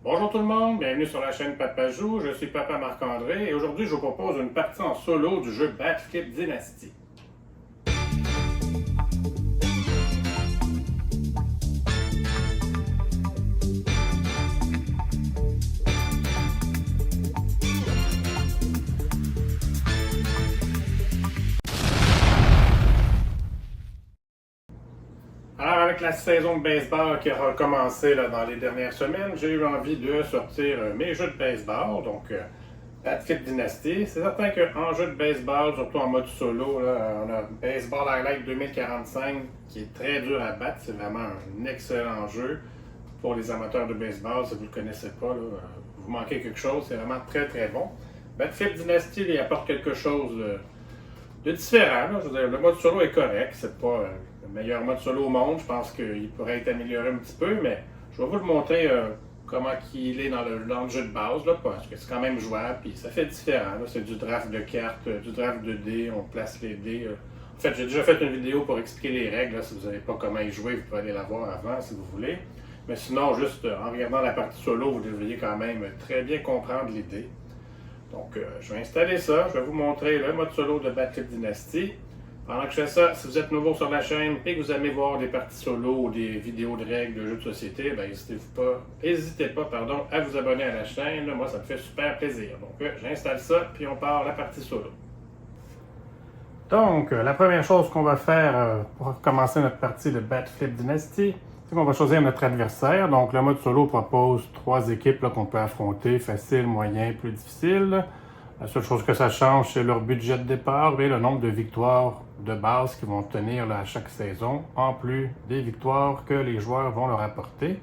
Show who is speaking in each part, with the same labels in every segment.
Speaker 1: Bonjour tout le monde, bienvenue sur la chaîne Papa Joue, je suis Papa Marc-André et aujourd'hui je vous propose une partie en solo du jeu Battleflip Dynasty. Alors avec la saison de baseball qui a recommencé dans les dernières semaines, j'ai eu envie de sortir mes jeux de baseball, donc Battleflip Dynasty. C'est certain qu'en jeu de baseball, surtout en mode solo, là, on a Baseball Highlight 2045 qui est très dur à battre, c'est vraiment un excellent jeu. Pour les amateurs de baseball, si vous ne le connaissez pas, là, vous manquez quelque chose, c'est vraiment très très bon. Battleflip Dynasty il apporte quelque chose de différent. Là. Je veux dire, le mode solo est correct, c'est pas le meilleur mode solo au monde, je pense qu'il pourrait être amélioré un petit peu, mais je vais vous le montrer comment il est dans le jeu de base, là, parce que c'est quand même jouable, puis ça fait différent. C'est du draft de cartes, du draft de dés, on place les dés. En fait, j'ai déjà fait une vidéo pour expliquer les règles, là, si vous savez pas comment y jouer, vous pouvez aller la voir avant si vous voulez. Mais sinon, juste en regardant la partie solo, vous devriez quand même très bien comprendre l'idée. Donc, je vais installer ça. Je vais vous montrer le mode solo de Battleflip Dynasty. Pendant que je fais ça, si vous êtes nouveau sur la chaîne et que vous aimez voir des parties solo ou des vidéos de règles de jeux de société, ben, n'hésitez pas à vous abonner à la chaîne. Moi, ça me fait super plaisir. Donc, j'installe ça, puis on part la partie solo. Donc, la première chose qu'on va faire pour commencer notre partie de Battleflip Dynasty, c'est qu'on va choisir notre adversaire. Donc, le mode solo propose 3 équipes qu'on peut affronter, facile, moyen, plus difficile. La seule chose que ça change, c'est leur budget de départ et le nombre de victoires de base qu'ils vont obtenir à chaque saison, en plus des victoires que les joueurs vont leur apporter.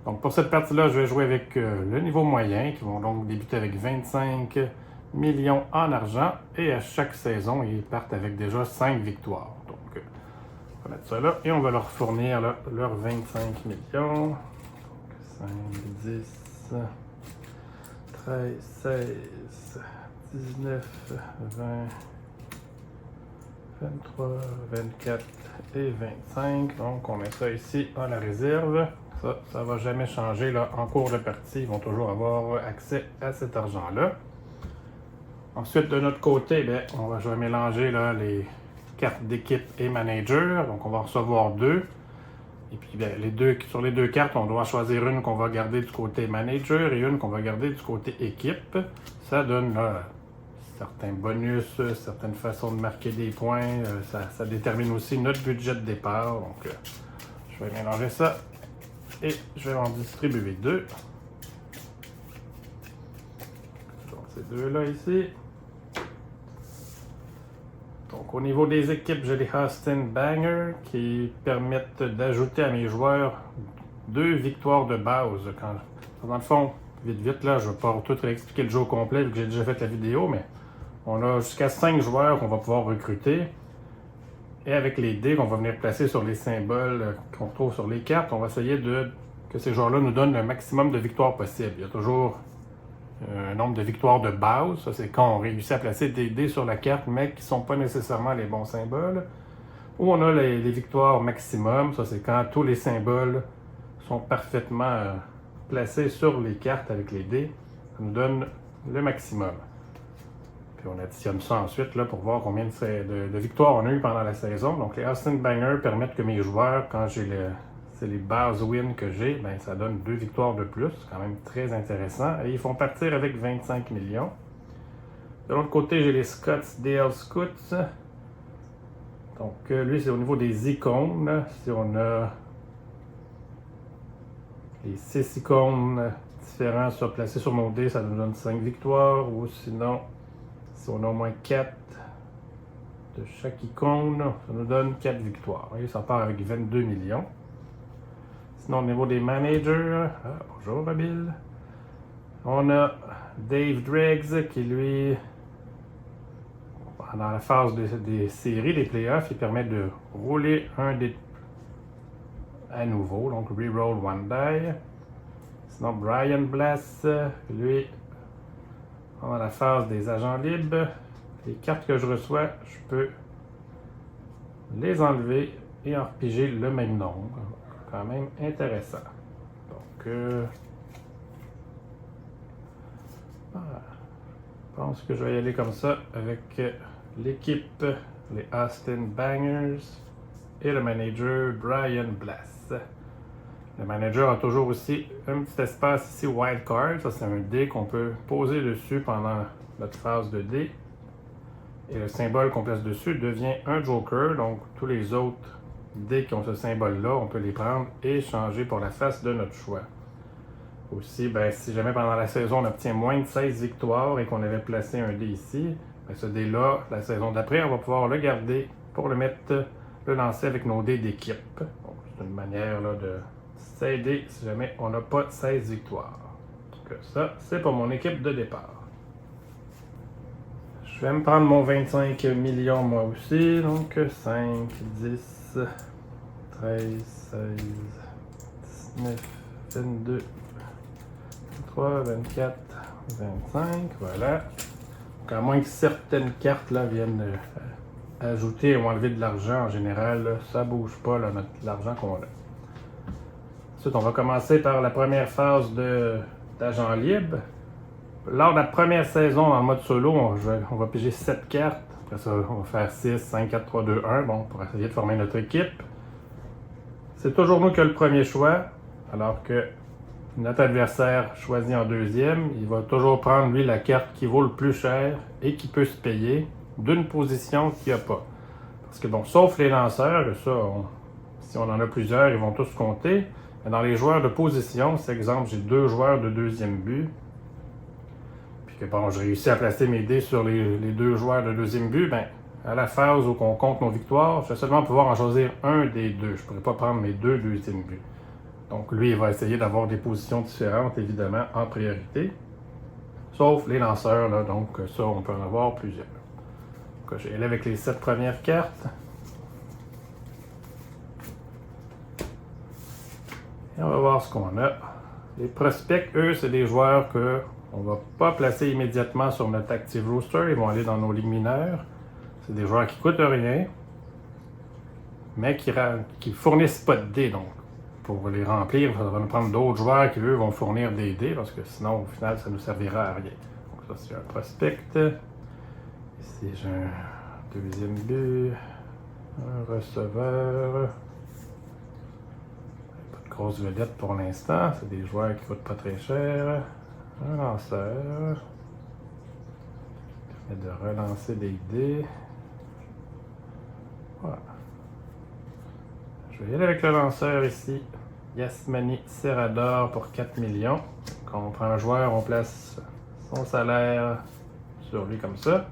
Speaker 1: Donc, pour cette partie-là, je vais jouer avec le niveau moyen, qui vont donc débuter avec 25 millions en argent, et à chaque saison, ils partent avec déjà 5 victoires. Donc, on va mettre ça là, et on va leur fournir là, leurs 25 millions. Donc, 5, 10, 13, 16, 19, 20, 23, 24 et 25. Donc, on met ça ici à la réserve. Ça ne va jamais changer là, en cours de partie. Ils vont toujours avoir accès à cet argent-là. Ensuite, de notre côté, je vais mélanger là, les cartes d'équipe et manager. Donc, on va recevoir 2. Et puis, sur les 2 cartes, on doit choisir une qu'on va garder du côté manager et une qu'on va garder du côté équipe. Ça donne là, certains bonus, certaines façons de marquer des points. Ça détermine aussi notre budget de départ. Donc, je vais mélanger ça et je vais en distribuer 2. Donc, ces 2-là ici. Donc, au niveau des équipes, j'ai les Austin Banger qui permettent d'ajouter à mes joueurs 2 victoires de base. Dans le fond, vite, là, je ne vais pas tout réexpliquer le jeu au complet vu que j'ai déjà fait la vidéo, mais on a jusqu'à 5 joueurs qu'on va pouvoir recruter. Et avec les dés qu'on va venir placer sur les symboles qu'on trouve sur les cartes, on va essayer que ces joueurs-là nous donnent le maximum de victoires possible. Il y a toujours un nombre de victoires de base. Ça, c'est quand on réussit à placer des dés sur la carte, mais qui ne sont pas nécessairement les bons symboles. Ou on a les victoires maximum. Ça, c'est quand tous les symboles sont parfaitement placés sur les cartes avec les dés. Ça nous donne le maximum. Puis on additionne ça ensuite là, pour voir combien de victoires on a eu pendant la saison. Donc les Austin Banger permettent que mes joueurs, quand c'est les bases wins que j'ai, ça donne 2 victoires de plus. C'est quand même très intéressant. Et ils font partir avec 25 millions. De l'autre côté, j'ai les Scottsdale Scouts. Donc lui, c'est au niveau des icônes. Là. Si on a les 6 icônes différents placés sur mon dé, ça nous donne 5 victoires. Ou sinon, si on a au moins 4 de chaque icône, ça nous donne 4 victoires. Et ça part avec 22 millions. Sinon, au niveau des managers, bonjour Bill. On a Dave Driggs qui, lui, dans la phase des séries, des playoffs, il permet de rouler un dé à nouveau, donc reroll one die. Sinon, Brian Blass, lui, dans la phase des agents libres, les cartes que je reçois, je peux les enlever et en repiger le même nombre. Quand même intéressant. Donc, Je pense que je vais y aller comme ça avec l'équipe, les Austin Bangers et le manager Brian Blass. Le manager a toujours aussi un petit espace ici Wildcard. Ça, c'est un dé qu'on peut poser dessus pendant notre phase de dé. Et le symbole qu'on place dessus devient un joker. Donc, tous les autres dés qui ont ce symbole-là, on peut les prendre et changer pour la face de notre choix. Aussi, ben, si jamais pendant la saison on obtient moins de 16 victoires et qu'on avait placé un dé ici, ben, ce dé-là, la saison d'après, on va pouvoir le garder pour le lancer avec nos dés d'équipe. Donc, c'est une manière là, de s'aider si jamais on n'a pas 16 victoires. Donc, ça, c'est pour mon équipe de départ. Je vais me prendre mon 25 millions moi aussi. Donc, 5, 10, 13, 16, 19, 22, 23, 24, 25, voilà. Donc, à moins que certaines cartes là, viennent ajouter ou enlever de l'argent en général, là, ça ne bouge pas l'argent qu'on a. Ensuite, on va commencer par la première phase d'agent libre. Lors de la première saison dans le mode solo, on va piger 7 cartes. Après ça, on va faire 6, 5, 4, 3, 2, 1, bon, pour essayer de former notre équipe. C'est toujours nous qui avons le premier choix, alors que notre adversaire choisi en deuxième, il va toujours prendre, lui, la carte qui vaut le plus cher et qui peut se payer d'une position qu'il n'y a pas. Parce que, bon, sauf les lanceurs, ça, si on en a plusieurs, ils vont tous compter. Mais dans les joueurs de position, c'est exemple, j'ai 2 joueurs de deuxième but. Puis que, bon, je réussis à placer mes dés sur les 2 joueurs de deuxième but, ben, à la phase où on compte nos victoires, je vais seulement pouvoir en choisir un des 2. Je ne pourrais pas prendre mes 2 deuxièmes buts. Donc, lui, il va essayer d'avoir des positions différentes, évidemment, en priorité. Sauf les lanceurs, là, donc ça, on peut en avoir plusieurs. Donc, je vais aller avec les 7 premières cartes. Et on va voir ce qu'on a. Les prospects, eux, c'est des joueurs qu'on ne va pas placer immédiatement sur notre Active Roster. Ils vont aller dans nos ligues mineures. C'est des joueurs qui ne coûtent rien, mais qui ne fournissent pas de dés. Donc, pour les remplir, ça va nous prendre d'autres joueurs qui, eux, vont fournir des dés, parce que sinon, au final, ça ne nous servira à rien. Donc ça, c'est un prospect. Ici, j'ai un deuxième but, un receveur. Pas de grosse vedette pour l'instant. C'est des joueurs qui ne coûtent pas très cher. Un lanceur. Permet de relancer des dés. Voilà. Je vais y aller avec le lanceur ici. Yasmani Serrador pour 4 millions. Quand on prend un joueur, on place son salaire sur lui comme ça.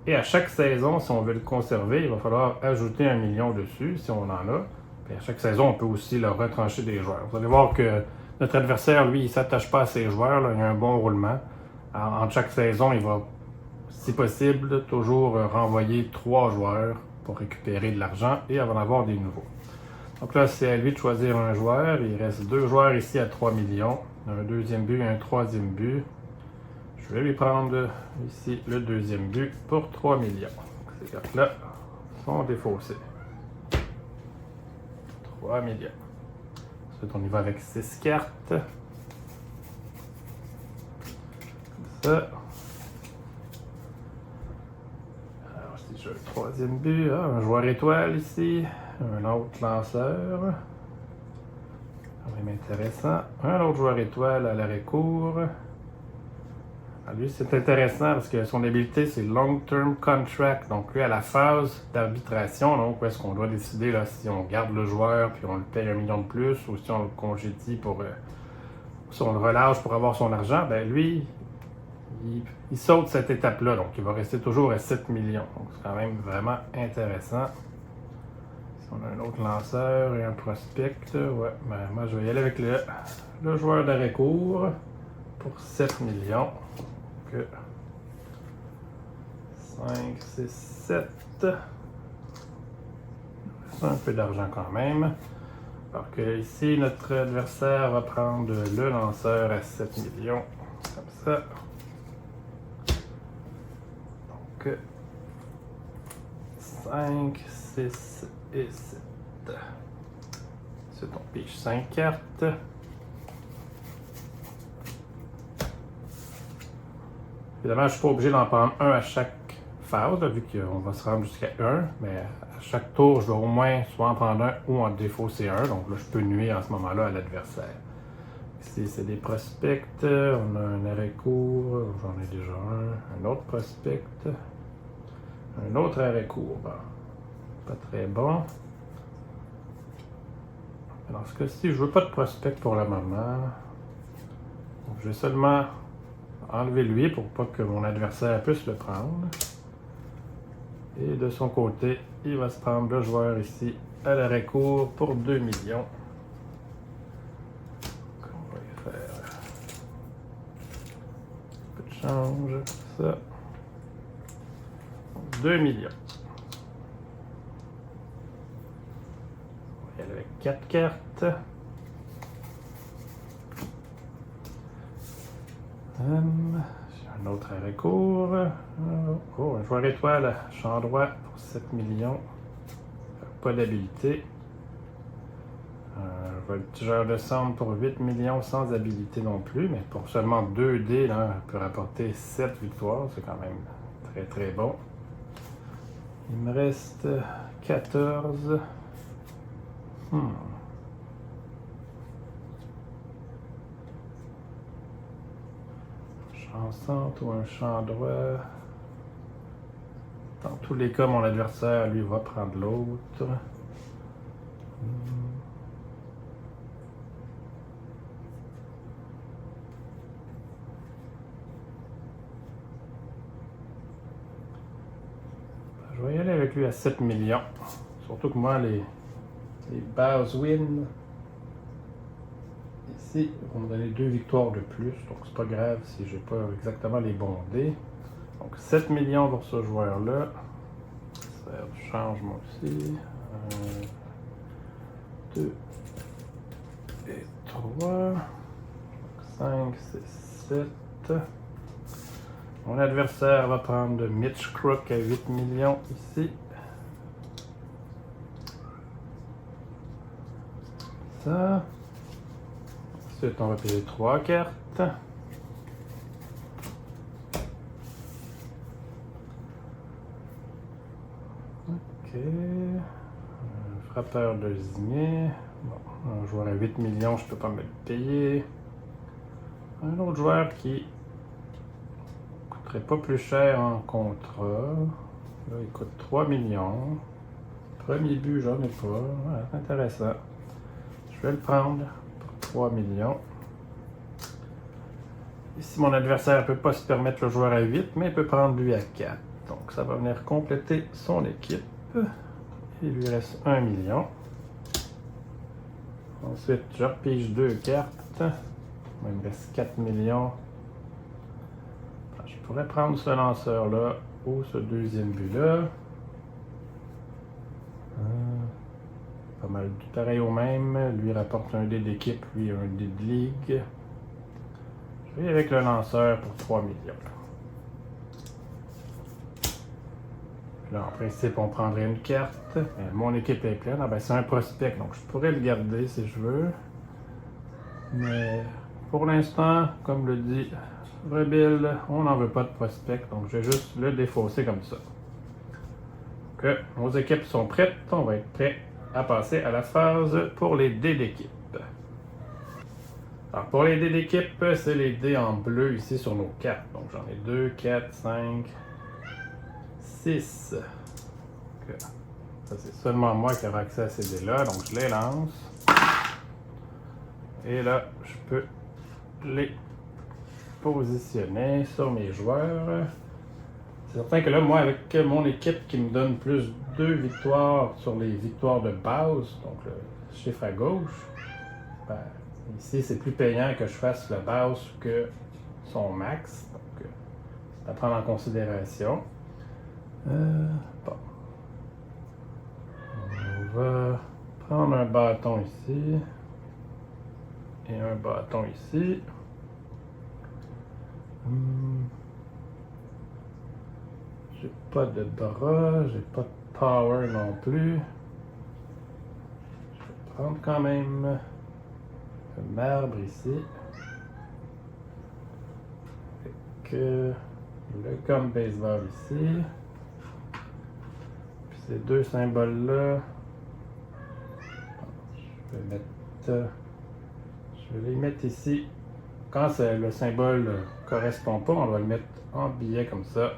Speaker 1: Et à chaque saison, si on veut le conserver, il va falloir ajouter 1 million dessus, si on en a. Puis à chaque saison, on peut aussi le retrancher des joueurs. Vous allez voir que notre adversaire, lui, il ne s'attache pas à ses joueurs. Là. Il y a un bon roulement. En chaque saison, il va, si possible, toujours renvoyer 3 joueurs pour récupérer de l'argent et en avoir des nouveaux. Donc là, c'est à lui de choisir un joueur. Il reste 2 joueurs ici à 3 millions. Un deuxième but et un troisième but. Je vais lui prendre ici le deuxième but pour 3 millions. Ces cartes-là sont défaussées. 3 millions. Ensuite, on y va avec 6 cartes. Comme ça. Alors, si j'ai le troisième but, un joueur étoile ici. Un autre lanceur. Quand même intéressant. Un autre joueur étoile à l'arrêt-court. Lui, c'est intéressant parce que son habilité, c'est Long-Term Contract. Donc, lui, à la phase d'arbitration, donc, où est-ce qu'on doit décider là, si on garde le joueur puis on le paye 1 million de plus ou si on le congédie si on le relâche pour avoir son argent, ben lui, il saute cette étape-là. Donc, il va rester toujours à 7 millions. Donc, c'est quand même vraiment intéressant. Si on a un autre lanceur et un prospect, ouais, ben, moi, je vais y aller avec le joueur d'arrêt-court pour 7 millions. Donc, 5, 6, 7. C'est un peu d'argent quand même. Alors que ici, notre adversaire va prendre le lanceur à 7 millions. Comme ça. Donc, 5, 6 et 7. Ensuite, on pige 5 cartes. Évidemment, je ne suis pas obligé d'en prendre un à chaque phase, là, vu qu'on va se rendre jusqu'à 1, mais à chaque tour, je dois au moins soit en prendre un ou en défausser un. Donc là, je peux nuire à ce moment-là à l'adversaire. Ici, c'est des prospects. On a un arrêt court. J'en ai déjà un. Un autre prospect. Un autre arrêt court. Bon, pas très bon. Dans ce cas-ci, je ne veux pas de prospect pour le moment. Donc, je vais seulement enlever lui pour pas que mon adversaire puisse le prendre. Et de son côté, il va se prendre le joueur ici à l'arrêt court pour 2 millions. Donc, on va y faire un peu de change, ça. 2 millions. On va y aller avec 4 cartes. J'ai un autre arrêt court. Oh, un joueur étoile, champ droit pour 7 millions. Pas d'habilité. Voltigeur de centre pour 8 millions sans habilité non plus, mais pour seulement 2 dés, là, on peut rapporter 7 victoires. C'est quand même très très bon. Il me reste 14. Champ centre ou un champ droit. Dans tous les cas, mon adversaire, lui, va prendre l'autre. Je vais y aller avec lui à 7 millions. Surtout que moi, les bases win ici vont me donner 2 victoires de plus. Donc c'est pas grave si j'ai pas exactement les bons dés. Donc 7 millions pour ce joueur-là. Ça va du changement aussi. 2 et 3. 5, 6, 7. Mon adversaire va prendre Mitch Crook à 8 millions ici. Ça. Ensuite, on va payer 3 cartes. Ok. Un frappeur de désigné. Bon, un joueur à 8 millions, je peux pas me le payer. Un autre joueur qui coûterait pas plus cher en contrat. Là, il coûte 3 millions. Premier but, j'en ai pas. Ouais, intéressant. Je vais le prendre pour 3 millions. Ici, mon adversaire ne peut pas se permettre le joueur à 8, mais il peut prendre lui à 4. Donc, ça va venir compléter son équipe. Il lui reste 1 million. Ensuite, je repige 2 cartes. Il me reste 4 millions. Je pourrais prendre ce lanceur-là ou ce deuxième but-là. Pas mal pareil au même. Lui rapporte un dé d'équipe, lui un dé de ligue. Je vais avec le lanceur pour 3 millions. Là, en principe, on prendrait une carte. Mon équipe est pleine. Ah ben, c'est un prospect, donc je pourrais le garder si je veux. Mais pour l'instant, comme le dit Rebuild, on n'en veut pas de prospect, donc je vais juste le défausser comme ça. Donc, nos équipes sont prêtes. On va être prêt à passer à la phase pour les dés d'équipe. Alors, pour les dés d'équipe, c'est les dés en bleu ici sur nos cartes. Donc, j'en ai 2, 4, 5, 6. Donc, ça, c'est seulement moi qui aurai accès à ces dés-là. Donc, je les lance. Et là, je peux les positionner sur mes joueurs. C'est certain que là, moi, avec mon équipe qui me donne plus 2 victoires sur les victoires de base, donc le chiffre à gauche, ben, ici, c'est plus payant que je fasse le base que son max. Donc, c'est à prendre en considération. Bon. On va prendre un bâton ici. Et un bâton ici. J'ai pas de bras, j'ai pas de power non plus. Je vais prendre quand même le marbre ici. Fait que le gomme baseball ici. Puis ces deux symboles-là, je vais les mettre ici. Quand le symbole ne correspond pas, on va le mettre en billet comme ça.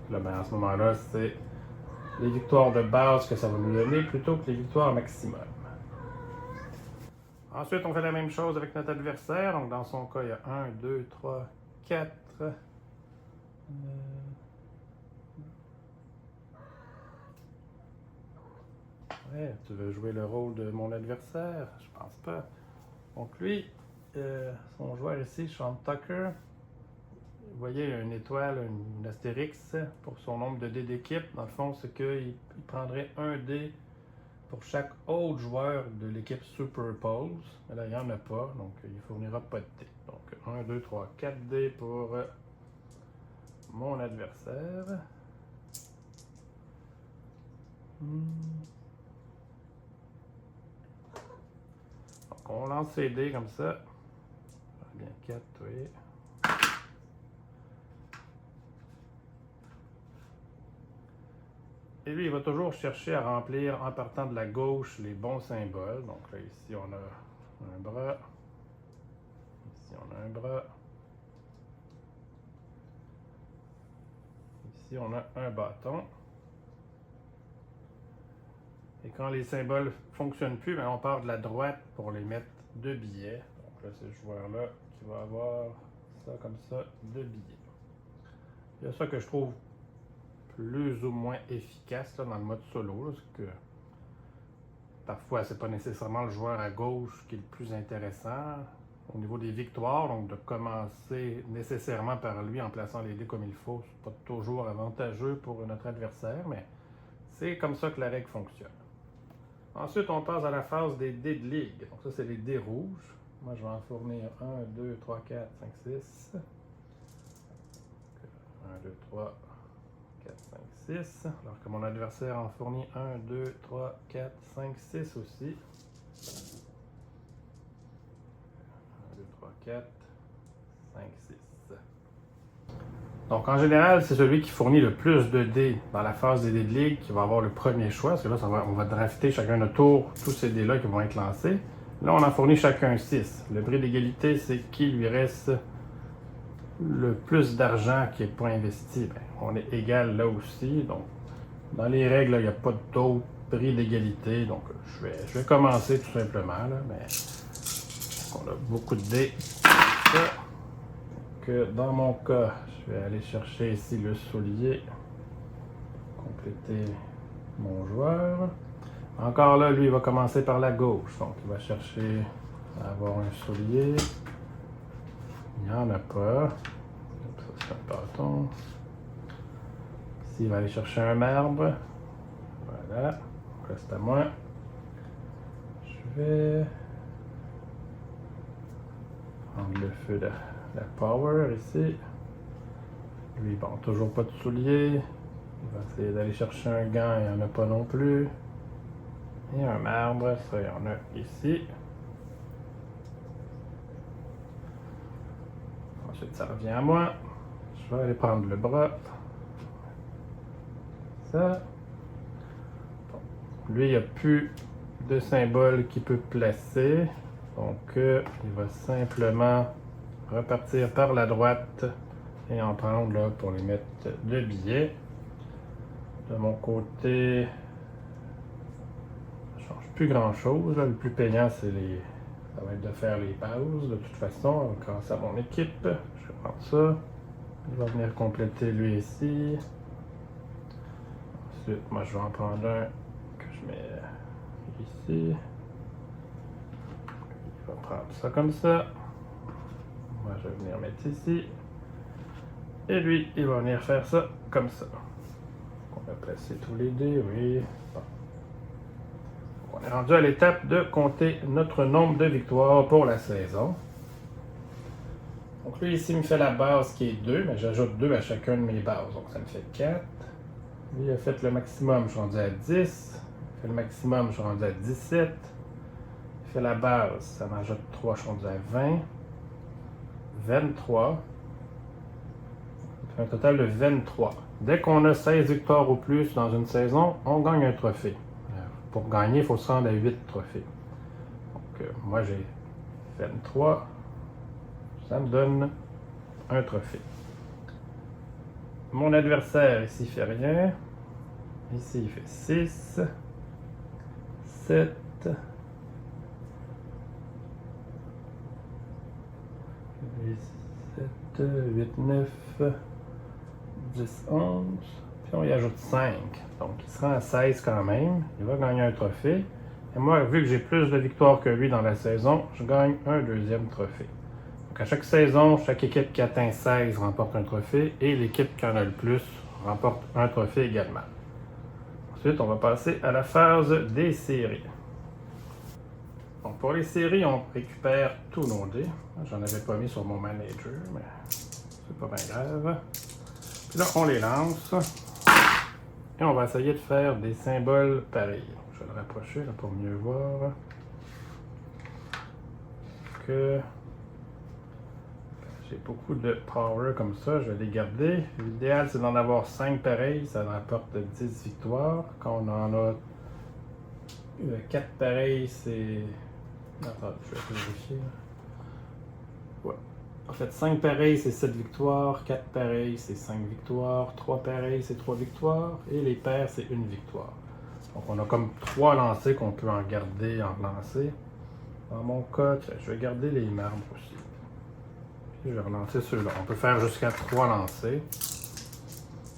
Speaker 1: Là, ben, à ce moment-là, c'est les victoires de base que ça va nous donner plutôt que les victoires maximum. Ensuite, on fait la même chose avec notre adversaire. Donc, dans son cas, il y a 1, 2, 3, 4. Ouais, tu veux jouer le rôle de mon adversaire? Je pense pas. Donc lui, son joueur ici, Sean Tucker, vous voyez, il y a une étoile, une astérix pour son nombre de dés d'équipe. Dans le fond, c'est qu'il prendrait un dé pour chaque autre joueur de l'équipe Superpose. Mais là, il n'y en a pas, donc il ne fournira pas de dés. Donc 1, 2, 3, 4 dés pour mon adversaire. Donc on lance ses dés comme ça. Bien 4, oui. Et lui, il va toujours chercher à remplir en partant de la gauche les bons symboles. Donc là, ici, on a un bras. Ici, on a un bras. Ici, on a un bâton. Et quand les symboles ne fonctionnent plus, bien, on part de la droite pour les mettre 2 billets. Donc là, c'est le joueur-là qui va avoir ça comme ça, 2 billets. Il y a ça que je trouve plus ou moins efficace là, dans le mode solo, là, parce que parfois c'est pas nécessairement le joueur à gauche qui est le plus intéressant au niveau des victoires, donc de commencer nécessairement par lui en plaçant les dés comme il faut, c'est pas toujours avantageux pour notre adversaire, mais c'est comme ça que la règle fonctionne. Ensuite, on passe à la phase des dés de ligue. Donc ça, c'est les dés rouges. Moi, je vais en fournir 1, 2, 3, 4, 5, 6. 1, 2, 3, 4, 5, 6. Alors que mon adversaire en fournit 1, 2, 3, 4, 5, 6 aussi. 1, 2, 3, 4, 5, 6. Donc en général, c'est celui qui fournit le plus de dés dans la phase des dés de ligue qui va avoir le premier choix. Parce que là, on va drafter chacun notre tour tous ces dés-là qui vont être lancés. Là, on en fournit chacun 6. Le prix d'égalité, c'est qui lui reste le plus d'argent qui n'est pas investi. Bien, on est égal là aussi. Donc, dans les règles, il n'y a pas d'autre prix d'égalité. Donc, je vais commencer tout simplement. Là, mais on a beaucoup de dés. Donc, dans mon cas, je vais aller chercher ici le soulier. Compléter mon joueur. Encore là, lui, il va commencer par la gauche. Donc, il va chercher à avoir un soulier. Il n'y en a pas. Ça, c'est un bâton. Ici, il va aller chercher un marbre. Voilà. Reste à moi. Je vais prendre le feu de la power ici. Lui, bon, toujours pas de soulier. Il va essayer d'aller chercher un gant, il n'y en a pas non plus. Et un marbre, ça, il y en a ici. Ensuite, ça revient à moi. Je vais aller prendre le bras. Ça. Bon. Lui, il n'y a plus de symbole qu'il peut placer. Donc, il va simplement repartir par la droite et en prendre là pour les mettre 2 billets. De mon côté, ça ne change plus grand chose. Là. Le plus payant, ça va être de faire les pauses. De toute façon, grâce à mon équipe, je vais prendre ça. Il va venir compléter lui ici. Ensuite, moi je vais en prendre un que je mets ici. Il va prendre ça comme ça. Moi je vais venir mettre ici. Et lui, il va venir faire ça comme ça. On va placer tous les dés, oui. Bon. On est rendu à l'étape de compter notre nombre de victoires pour la saison. Donc lui ici me fait la base qui est 2, mais j'ajoute 2 à chacun de mes bases. Donc ça me fait 4. Lui il a fait le maximum, je suis rendu à 10. Il fait le maximum, je suis rendu à 17. Il fait la base, ça m'ajoute 3, je suis rendu à 20. 23. un total de 23. Dès qu'on a 16 victoires ou plus dans une saison, on gagne un trophée. Pour gagner, il faut se rendre à 8 trophées. Donc, moi, j'ai 23. Ça me donne un trophée. Mon adversaire ici fait rien. Ici, il fait 6, 7, 8, 9, 10, 11. Puis on y ajoute 5. Donc il se rend à 16 quand même. Il va gagner un trophée. Et moi, vu que j'ai plus de victoires que lui dans la saison, je gagne un deuxième trophée. Donc à chaque saison, chaque équipe qui atteint 16 remporte un trophée et l'équipe qui en a le plus remporte un trophée également. Ensuite, on va passer à la phase des séries. Donc pour les séries, on récupère tous nos dés. J'en avais pas mis sur mon manager, mais c'est pas bien grave. Puis là, on les lance. Et on va essayer de faire des symboles pareils. Je vais le rapprocher là, pour mieux voir. Que j'ai beaucoup de power comme ça, je vais les garder. L'idéal, c'est d'en avoir 5 pareils, ça rapporte 10 victoires. Quand on en a 4 pareils, c'est... Attends, je vais vérifier. Ouais. En fait, 5 pareils, c'est 7 victoires. 4 pareils, c'est 5 victoires. 3 pareils, c'est 3 victoires. Et les paires, c'est 1 victoire. Donc, on a comme 3 lancers qu'on peut en garder, en lancer. Dans mon cas, je vais garder les marbres aussi. Puis, je vais relancer ceux-là. On peut faire jusqu'à 3 lancers.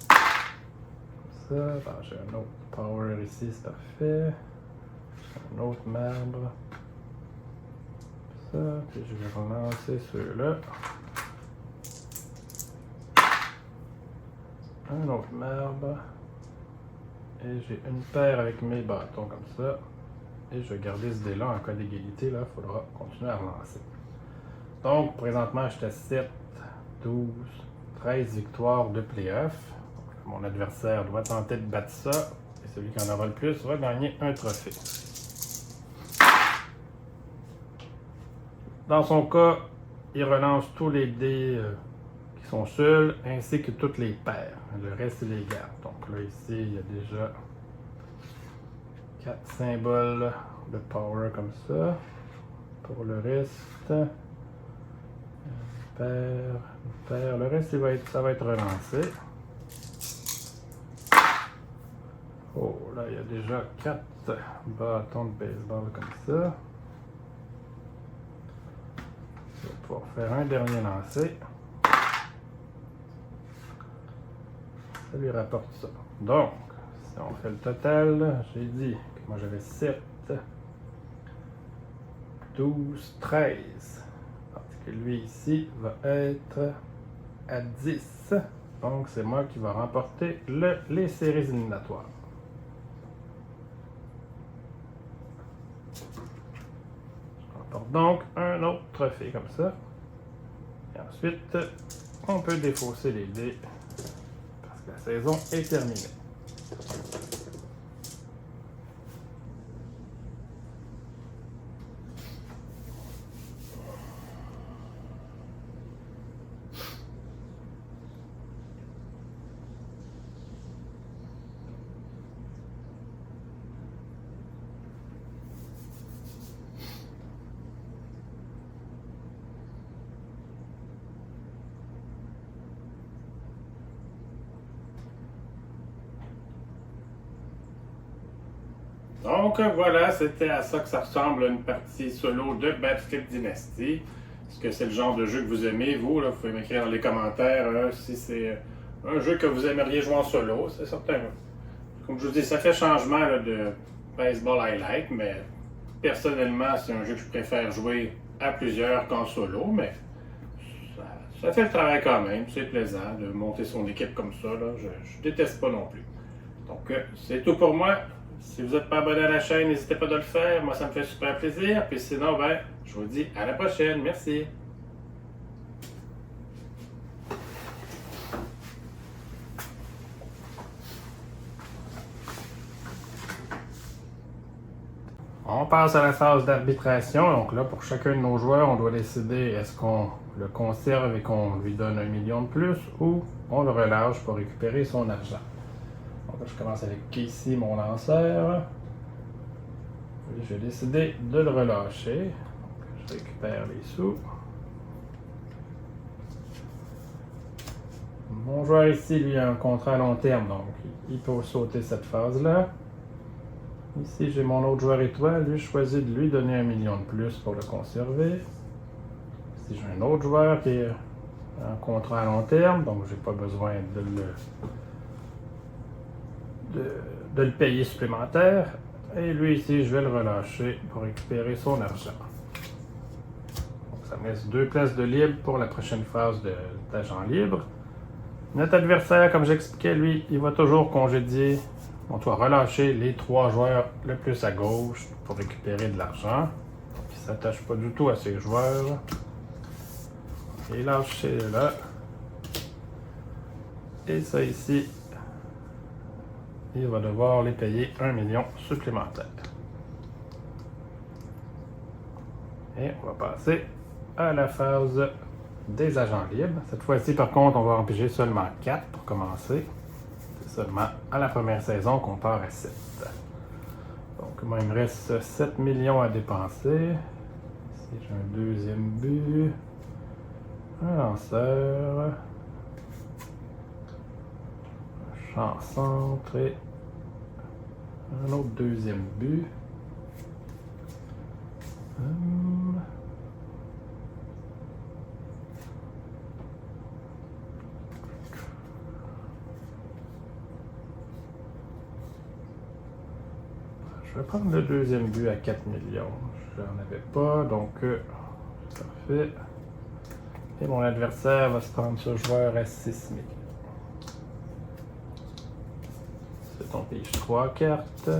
Speaker 1: Comme ça. Ben, j'ai un autre power ici, c'est parfait. Un autre marbre. Puis je vais relancer ceux-là. Un autre marbre. Et j'ai une paire avec mes bâtons comme ça. Et je vais garder ce dé-là en cas d'égalité. Là, il faudra continuer à relancer. Donc, présentement, j'étais à 7, 12, 13 victoires de playoff. Mon adversaire doit tenter de battre ça. Et celui qui en aura le plus va gagner un trophée. Dans son cas, il relance tous les dés qui sont seuls, ainsi que toutes les paires. Le reste, il les garde. Donc là, ici, il y a déjà 4 symboles de power comme ça. Pour le reste, une paire. Le reste, ça va être relancé. Oh, là, il y a déjà 4 bâtons de baseball comme ça. Je vais pouvoir faire un dernier lancer. Ça lui rapporte ça. Donc, si on fait le total, j'ai dit que moi j'avais 7, 12, 13. Tandis que lui ici va être à 10. Donc, c'est moi qui va remporter les séries éliminatoires. Donc, un autre trophée comme ça. Et ensuite, on peut défausser les dés parce que la saison est terminée. Donc voilà, c'était à ça que ça ressemble une partie solo de Battlefleet Dynasty. Est-ce que c'est le genre de jeu que vous aimez, vous? Là, vous pouvez m'écrire dans les commentaires si c'est un jeu que vous aimeriez jouer en solo. C'est certain. Comme je vous dis, ça fait changement là, de baseball highlight, mais personnellement, c'est un jeu que je préfère jouer à plusieurs qu'en solo, mais ça fait le travail quand même. C'est plaisant de monter son équipe comme ça. Là. Je déteste pas non plus. Donc, c'est tout pour moi. Si vous n'êtes pas abonné à la chaîne, n'hésitez pas de le faire. Moi, ça me fait super plaisir. Puis sinon, ben, je vous dis à la prochaine. Merci. On passe à la phase d'arbitration. Donc là, pour chacun de nos joueurs, on doit décider est-ce qu'on le conserve et qu'on lui donne 1 million de plus ou on le relâche pour récupérer son argent. Donc là, je commence avec ici mon lanceur. Je vais décider de le relâcher. Donc, je récupère les sous. Mon joueur ici, lui, a un contrat à long terme, donc il peut sauter cette phase-là. Ici, j'ai mon autre joueur étoile. Lui, je choisis de lui donner 1 million de plus pour le conserver. Ici, j'ai un autre joueur qui est un contrat à long terme, donc j'ai pas besoin de le payer supplémentaire. Et lui ici, je vais le relâcher pour récupérer son argent. Donc ça me laisse 2 places de libre pour la prochaine phase d'agent libre. Notre adversaire, comme j'expliquais, lui, il va toujours congédier, on doit relâcher les 3 joueurs le plus à gauche pour récupérer de l'argent. Donc il ne s'attache pas du tout à ses joueurs. Et lâche là. Et ça ici, il va devoir les payer 1 million supplémentaire. Et on va passer à la phase des agents libres. Cette fois-ci, par contre, on va en piger seulement 4 pour commencer. C'est seulement à la première saison qu'on part à 7. Donc moi, il me reste 7 millions à dépenser. Ici, j'ai un deuxième but. Un lanceur. Un champ-centre et un autre deuxième but. Je vais prendre le deuxième but à 4 millions. Je n'en avais pas, donc parfait. Et mon adversaire va se prendre ce joueur à 6 millions. C'est on pige 3 cartes.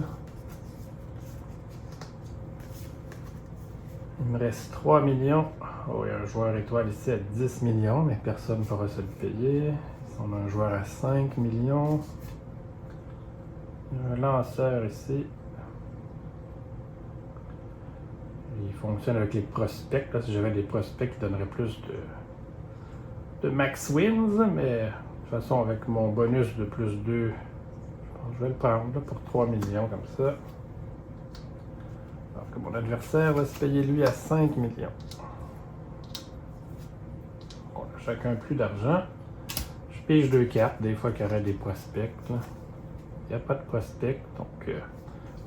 Speaker 1: Il me reste 3 millions. Oh, il y a un joueur étoile ici à 10 millions, mais personne ne pourra se le payer. Ici, on a un joueur à 5 millions. Il y a un lanceur ici. Il fonctionne avec les prospects. Là, si j'avais des prospects qui donneraient plus de max wins, mais de toute façon, avec mon bonus de plus 2, je vais le prendre là, pour 3 millions comme ça. Alors que mon adversaire va se payer lui à 5 millions. On a chacun plus d'argent. Je pige 2 cartes, des fois qu'il y aurait des prospects. Là. Il n'y a pas de prospects, donc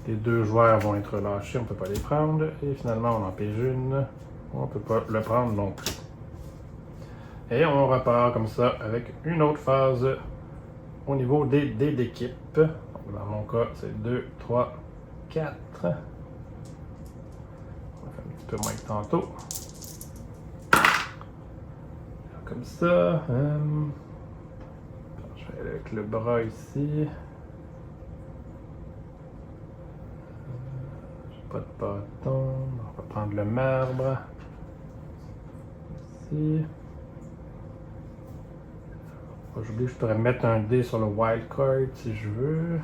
Speaker 1: les 2 joueurs vont être lâchés, on ne peut pas les prendre. Et finalement, on en pige une, on ne peut pas le prendre non plus. Et on repart comme ça avec une autre phase au niveau des dés d'équipe. Dans mon cas, c'est 2, 3, 4. On va faire un petit peu moins que tantôt. Comme ça. Je vais aller avec le bras ici. Pas de bâton. On va prendre le marbre. Ici. J'oublie, je pourrais mettre un dé sur le wild card si je veux.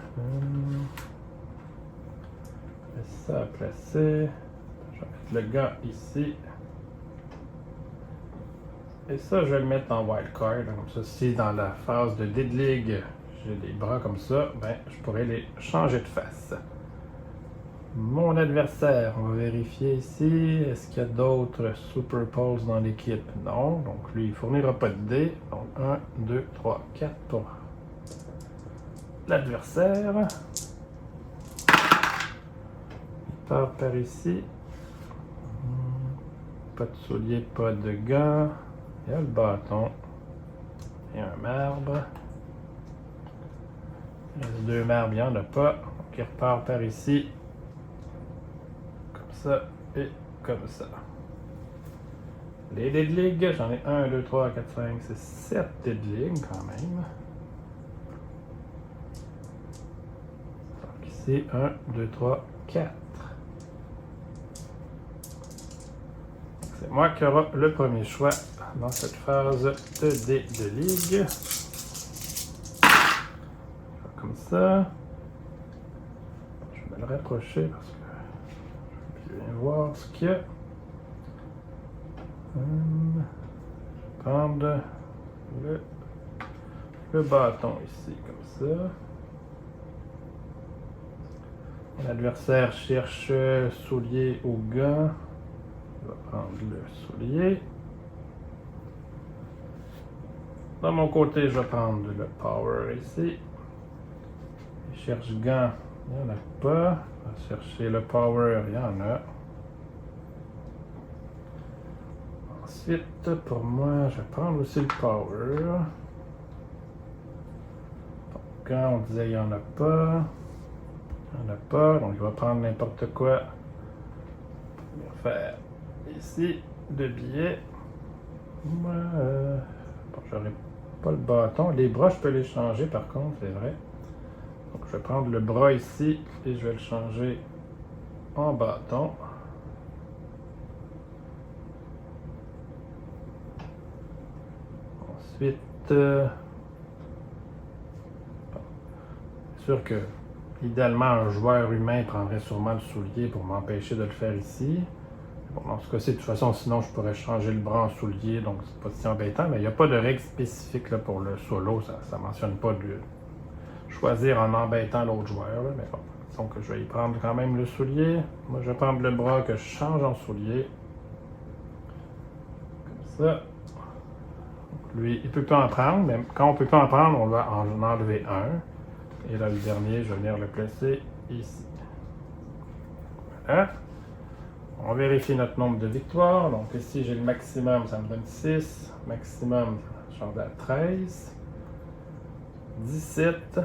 Speaker 1: Ça à placer. Je vais mettre le gars ici. Et ça, je vais le mettre en wild card. Comme ça, si dans la phase de dé de ligue, j'ai des bras comme ça, ben, je pourrais les changer de face. Mon adversaire, on va vérifier ici. Est-ce qu'il y a d'autres Super Pulse dans l'équipe? Non. Donc lui, il ne fournira pas de dés. Donc 1, 2, 3, 4 pour l'adversaire. Il part par ici. Pas de souliers, pas de gants. Il y a le bâton. Et un marbre. Il reste 2 marbres, il n'y en a pas. Donc il repart par ici. Ça et comme ça. Les dés de ligue, j'en ai 1, 2, 3, 4, 5, 6, 7 dés de ligue quand même. Donc ici, 1, 2, 3, 4. C'est moi qui aura le premier choix dans cette phase de dés de ligue. Comme ça. Je vais me le rapprocher parce que voir ce qu'il y a. Prendre le bâton ici, comme ça. L'adversaire cherche soulier ou gant. Je vais prendre le soulier. De mon côté, je vais prendre le power ici. Il cherche gant, il n'y en a pas. On va chercher le power, il y en a. Ensuite, pour moi, je vais prendre aussi le power. Gant, on disait il n'y en a pas. Il n'y en a pas, donc je vais prendre n'importe quoi. On va faire ici 2 billets. Moi, bon, j'aurais pas le bâton. Les bras, je peux les changer par contre, c'est vrai. Donc je vais prendre le bras ici et je vais le changer en bâton. Ensuite, c'est sûr que idéalement un joueur humain prendrait sûrement le soulier pour m'empêcher de le faire ici. Bon, dans ce cas-ci, de toute façon, sinon je pourrais changer le bras en soulier, donc c'est pas si embêtant, mais il n'y a pas de règle spécifique là, pour le solo, ça ne mentionne pas de choisir en embêtant l'autre joueur, là, mais bon, donc je vais y prendre quand même le soulier. Moi je vais prendre le bras que je change en soulier. Comme ça. Donc, lui, il ne peut pas en prendre, mais quand on ne peut pas en prendre, on va en enlever un. Et là, le dernier, je vais venir le placer ici. Voilà. On vérifie notre nombre de victoires. Donc ici, j'ai le maximum, ça me donne 6. Maximum, je vais à 13. 17.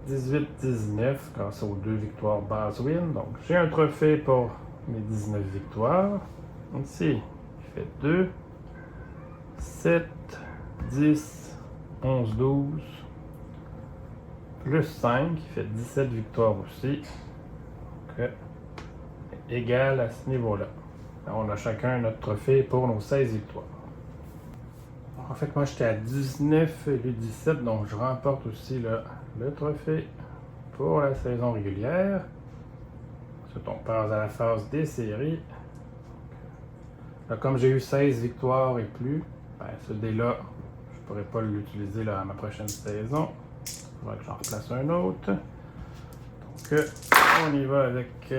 Speaker 1: 18, 19, grâce aux 2 victoires base win. Donc j'ai un trophée pour mes 19 victoires. Ici, il fait 2. 7, 10, 11, 12. Plus 5, qui fait 17 victoires aussi. Donc, égal à ce niveau-là. On a chacun notre trophée pour nos 16 victoires. En fait, moi j'étais à 19 et lui 17, donc je remporte aussi le trophée pour la saison régulière. Ensuite, on passe à la phase des séries. Là, comme j'ai eu 16 victoires et plus, ben, ce dé-là, je ne pourrais pas l'utiliser à ma prochaine saison. Il faudra que j'en replace un autre. Donc, on y va avec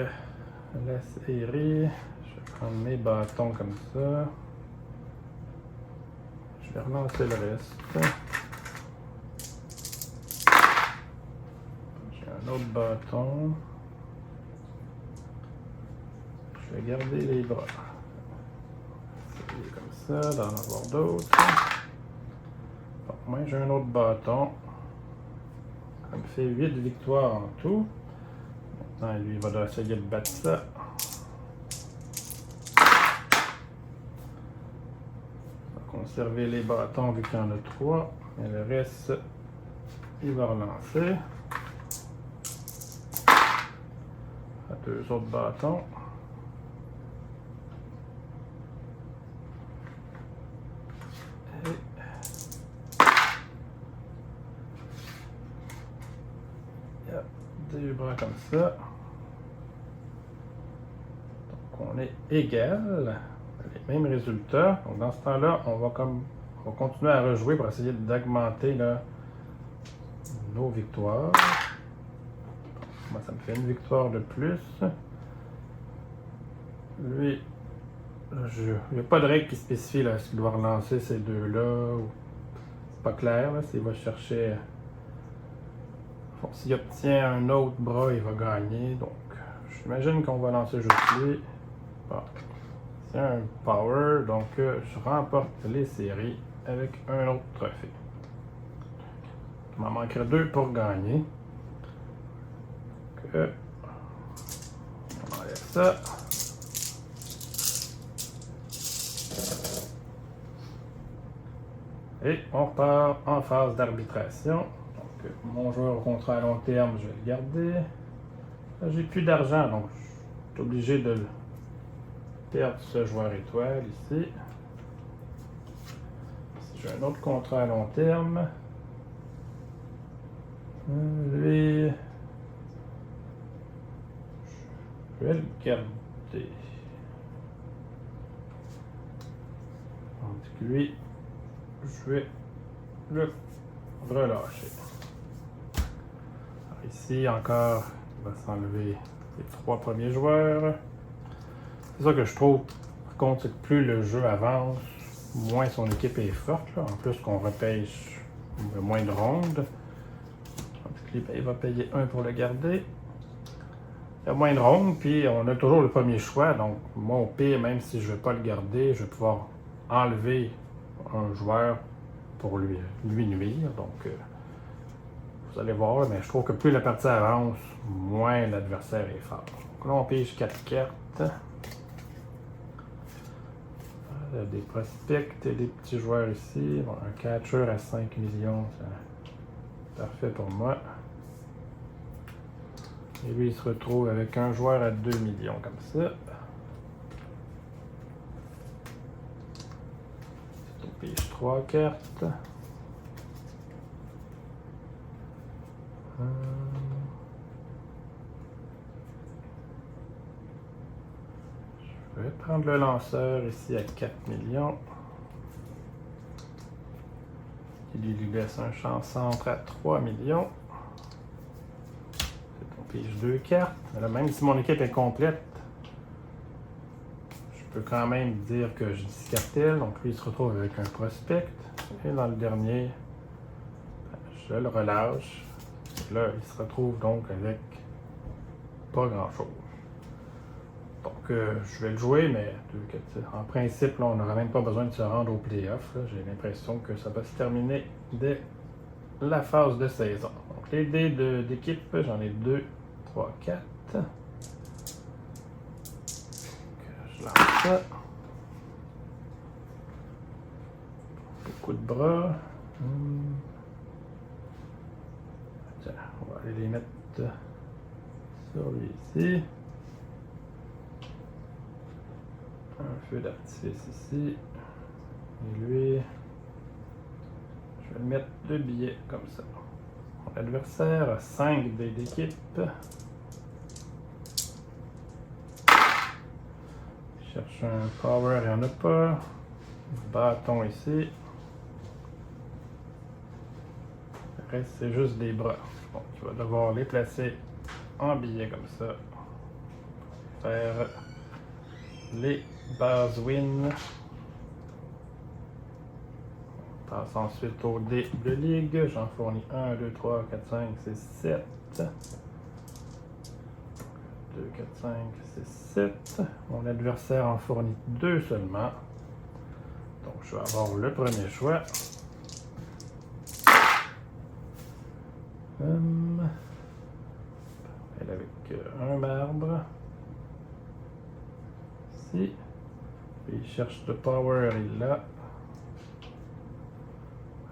Speaker 1: la série. Je vais prendre mes bâtons comme ça. Je vais relancer le reste. J'ai un autre bâton. Je vais garder les bras. Essayer comme ça, d'en avoir d'autres. Bon, moi j'ai un autre bâton. Ça me fait 8 victoires en tout. Maintenant, lui, il va essayer de battre ça. On va conserver les bâtons vu qu'il y en a 3. Et le reste, il va relancer. À 2 autres bâtons. Et 2 bras comme ça. Donc on est égal. Les mêmes résultats. Donc dans ce temps-là, on va continuer à rejouer pour essayer d'augmenter nos victoires. Moi, ça me fait une victoire de plus. Lui, il n'y a pas de règle qui spécifie est-ce qu'il doit relancer ces deux-là. C'est pas clair. S'il va chercher. Bon, s'il obtient un autre bras, il va gagner. Donc, j'imagine qu'on va lancer juste lui. Bon. C'est un power, donc je remporte les séries avec un autre trophée. Il m'en manquerait 2 pour gagner. Donc, on enlève ça. Et on part en phase d'arbitration. Donc, mon joueur au contrat à long terme, je vais le garder. Là, j'ai plus d'argent, donc je suis obligé de perdre ce joueur étoile ici. Si j'ai un autre contrat à long terme, lui, je vais le garder. lui, je vais le relâcher. Alors ici encore, il va s'enlever les 3 premiers joueurs. C'est ça que je trouve, par contre, c'est que plus le jeu avance, moins son équipe est forte. Là. En plus qu'on repêche moins de rondes. Donc, il va payer 1 pour le garder. Il y a moins de rondes, puis on a toujours le premier choix. Donc, moi, au pire, même si je ne veux pas le garder, je vais pouvoir enlever un joueur pour lui nuire. Donc, vous allez voir, mais je trouve que plus la partie avance, moins l'adversaire est fort. Donc là, on pige 4 cartes. Des prospects et des petits joueurs ici. Bon, un catcher à 5 millions, c'est parfait pour moi. Et lui, il se retrouve avec un joueur à 2 millions comme ça. On pige 3 cartes. Je vais prendre le lanceur ici à 4 millions. Il lui laisse un champ centre à 3 millions. On pige 2 cartes. Là, même si mon équipe est complète, je peux quand même dire que je discartèle. Donc lui, il se retrouve avec un prospect. Et dans le dernier, je le relâche. Là, il se retrouve donc avec pas grand-chose. Donc, je vais le jouer, mais en principe, là, on n'aura même pas besoin de se rendre au playoff. J'ai l'impression que ça va se terminer dès la phase de saison. Donc, les dés d'équipe, j'en ai 2, 3, 4. Je lance ça. Coup de bras. Tiens, on va aller les mettre sur lui ici. Un feu d'artifice ici. Et lui, je vais le mettre 2 billets comme ça. Mon adversaire a 5 dés d'équipe. Je cherche un power, il n'y en a pas. Bâton ici. Le reste, c'est juste des bras. Donc, il va devoir les placer en billets comme ça. Faire les bases win. On passe ensuite au dé de ligue. J'en fournis 1, 2, 3, 4, 5, 6, 7. 2, 4, 5, 6, 7. Mon adversaire en fournit 2 seulement. Donc je vais avoir le premier choix. Elle avec un marbre. Ici. Puis il cherche le power, il est là.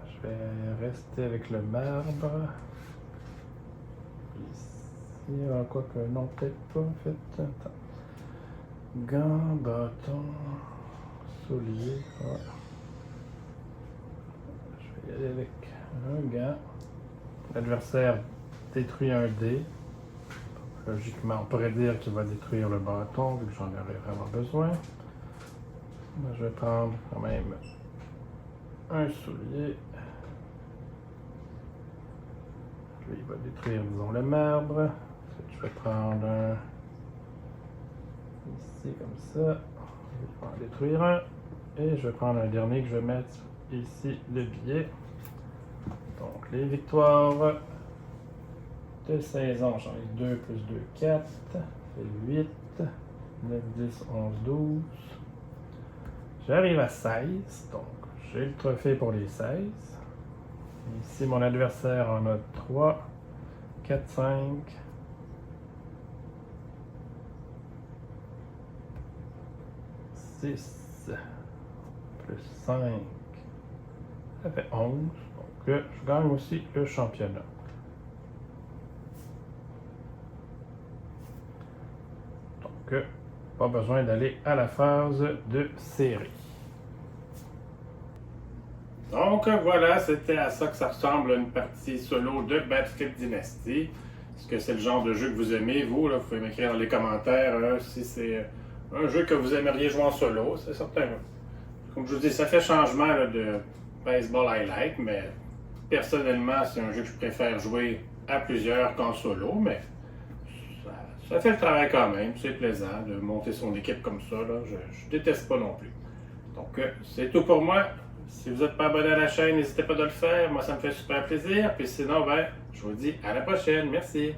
Speaker 1: Je vais rester avec le marbre. Ici, quoi que non, peut-être pas en fait. Attends. Gants, bâton, soulier. Ouais. Je vais y aller avec un gant. L'adversaire détruit un dé. Logiquement, on pourrait dire qu'il va détruire le bâton, vu que j'en aurais vraiment besoin. Moi, je vais prendre quand même un soulier. Lui, il va détruire, disons, le marbre. Ensuite, je vais prendre un ici, comme ça. Je vais en détruire un. Et je vais prendre un dernier que je vais mettre ici, le billet. Donc, les victoires de saison, j'en ai 2 plus 2, 4. Ça fait 8, 9, 10, 11, 12. J'arrive à 16, donc j'ai le trophée pour les 16. Ici, mon adversaire en a 3, 4, 5. Plus 5, ça fait 11. Donc je gagne aussi le championnat. Donc, pas besoin d'aller à la phase de série. Donc voilà, c'était à ça que ça ressemble une partie solo de Battlefleet Dynasty. Est-ce que c'est le genre de jeu que vous aimez, vous? Là, vous pouvez m'écrire dans les commentaires si c'est un jeu que vous aimeriez jouer en solo. C'est certain. comme je vous dis, ça fait changement là, de baseball highlight, mais personnellement, c'est un jeu que je préfère jouer à plusieurs qu'en solo, mais ça fait le travail quand même. C'est plaisant de monter son équipe comme ça. Là. Je déteste pas non plus. Donc, c'est tout pour moi. Si vous n'êtes pas abonné à la chaîne, n'hésitez pas de le faire. Moi, ça me fait super plaisir. Puis sinon, ben, je vous dis à la prochaine. Merci.